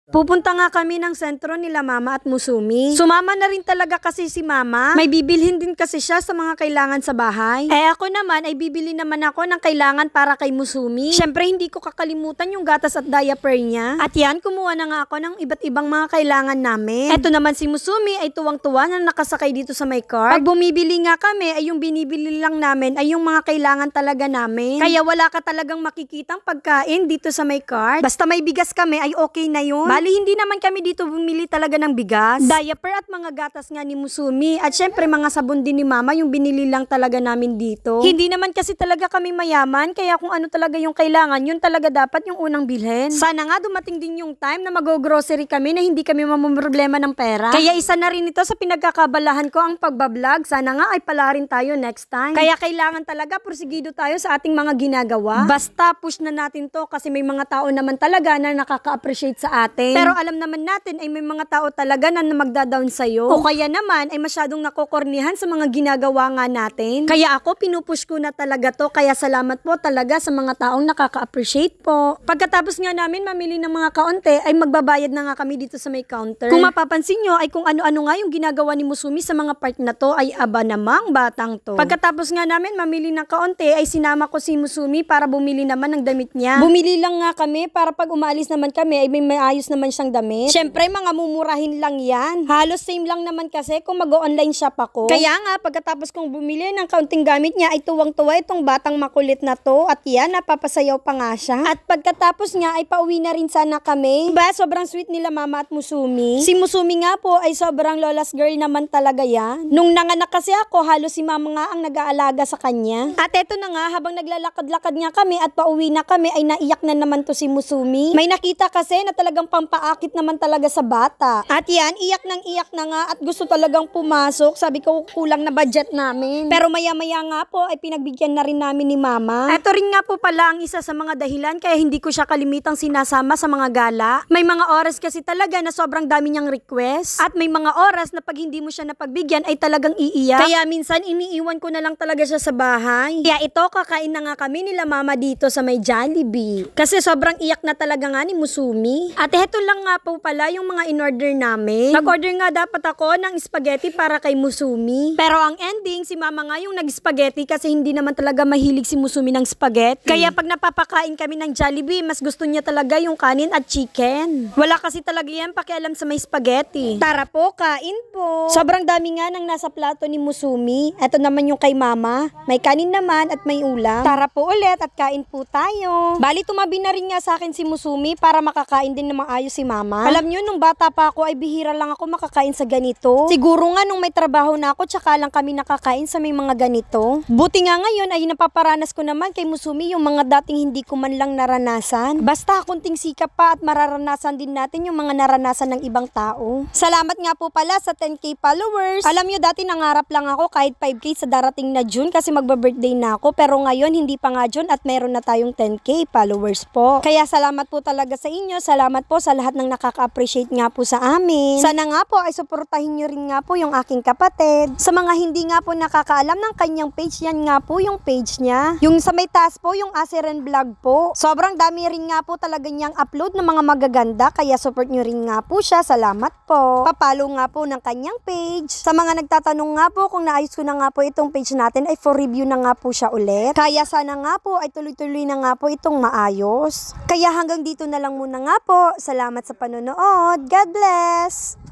Pupunta nga kami ng sentro nila Mama at Musumi. Sumama na rin talaga kasi si Mama. May bibilhin din kasi siya sa mga kailangan sa bahay. Ako naman ay bibili naman ako ng kailangan para kay Musumi. Syempre hindi ko kakalimutan yung gatas at diaper niya. At yan, kumuha na nga ako ng iba't ibang mga kailangan namin. Eto naman si Musumi ay tuwang-tuwa na nakasakay dito sa may car. Pag bumibili nga kami ay yung binibili lang namin ay yung mga kailangan talaga namin. Kaya wala ka talagang makikitang pagkain dito sa may car. Basta may bigas kami ay okay na yun. Bali, hindi naman kami dito bumili talaga ng bigas, diaper at mga gatas nga ni Musumi. At syempre, mga sabon din ni Mama yung binili lang talaga namin dito. Hindi naman kasi talaga kami mayaman, kaya kung ano talaga yung kailangan, yun talaga dapat yung unang bilhin. Sana nga dumating din yung time na mag-grocery kami na hindi kami mamumroblema ng pera. Kaya isa na rin ito sa pinagkakabalahan ko ang pagbablog. Sana nga ay pala rin tayo next time. Kaya kailangan talaga porsigido tayo sa ating mga ginagawa. Basta push na natin to kasi may mga tao naman talaga na nakaka-appreciate sa atin. Pero alam naman natin ay may mga tao talaga na magda-down sa'yo. O kaya naman ay masyadong nakokornihan sa mga ginagawa nga natin. Kaya ako pinupush ko na talaga to. Kaya salamat po talaga sa mga taong nakaka-appreciate po. Pagkatapos nga namin mamili ng mga kaunti ay magbabayad na nga kami dito sa may counter. Kung mapapansin nyo ay kung ano-ano nga yung ginagawa ni Musumi sa mga part na to ay aba namang batang to. Pagkatapos nga namin mamili ng kaunti ay sinama ko si Musumi para bumili naman ng damit niya. Bumili lang nga kami para pag umaalis naman kami ay may maayos naman siyang damit. Syempre, mga mumurahin lang yan. Halos same lang naman kasi kung mag-online shop ako. Kaya nga, pagkatapos kong bumili ng kaunting gamit niya, ay tuwang-tuwa itong batang makulit na to. At yan, napapasayaw pa nga siya. At pagkatapos nga, ay pauwi na rin sana kami. Diba, sobrang sweet nila Mama at Musumi. Si Musumi nga po, ay sobrang lola's girl naman talaga yan. Nung nanganak kasi ako, halos si Mama nga ang nag-aalaga sa kanya. At eto na nga, habang naglalakad-lakad nga kami at pauwi na kami, ay naiyak na naman to si Musumi. May nakita kasi na talagang pampaakit naman talaga sa bata. At yan, iyak na nga at gusto talagang pumasok. Sabi ko, kulang na budget namin. Pero maya-maya nga po ay pinagbigyan na rin namin ni Mama. Ito rin nga po pala ang isa sa mga dahilan kaya hindi ko siya kalimitang sinasama sa mga gala. May mga oras kasi talaga na sobrang dami niyang request. At may mga oras na pag hindi mo siya napagbigyan ay talagang iiyak. Kaya minsan iniiwan ko na lang talaga siya sa bahay. Kaya ito, kakain na nga kami nila Mama dito sa may Jollibee. Kasi sobrang iyak na talaga nga ni Musumi. At ito lang nga po pala yung mga in-order namin. Nag-order nga dapat ako ng spaghetti para kay Musumi. Pero ang ending, si Mama nga yung nag-spaghetti kasi hindi naman talaga mahilig si Musumi ng spaghetti. Kaya pag napapakain kami ng Jollibee, mas gusto niya talaga yung kanin at chicken. Wala kasi talaga yan pakialam sa may spaghetti. Tara po, kain po. Sobrang dami nga nang nasa plato ni Musumi. Ito naman yung kay Mama. May kanin naman at may ulam. Tara po ulit at kain po tayo. Bali, tumabi na rin nga sa akin si Musumi para makakain din ng maayos si Mama. Alam nyo, nung bata pa ako ay bihira lang ako makakain sa ganito. Siguro nga nung may trabaho na ako, tsaka lang kami nakakain sa may mga ganito. Buti nga ngayon ay napaparanas ko naman kay Musumi yung mga dating hindi ko man lang naranasan. Basta kunting sikap pa at mararanasan din natin yung mga naranasan ng ibang tao. Salamat nga po pala sa 10k followers. Alam nyo, dati nangarap lang ako kahit 5k sa darating na June kasi magba-birthday na ako. Pero ngayon hindi pa nga June at meron na tayong 10k followers po. Kaya salamat po talaga sa inyo. Salamat po sa lahat ng nakaka-appreciate nga po sa amin. Sana nga po ay suportahin nyo rin nga po yung aking kapatid. Sa mga hindi nga po nakakaalam ng kanyang page, yan nga po yung page niya. Yung sa may taas po, yung Asiren Vlog po. Sobrang dami rin nga po talaga niyang upload ng mga magaganda, kaya support nyo rin nga po siya. Salamat po. Papalo nga po ng kanyang page. Sa mga nagtatanong nga po kung naayos ko na nga po itong page natin, ay for review na nga po siya ulit. Kaya sana nga po ay tuloy-tuloy na nga po itong maayos. Kaya hanggang dito na lang muna nga po. Salamat sa panonood. God bless!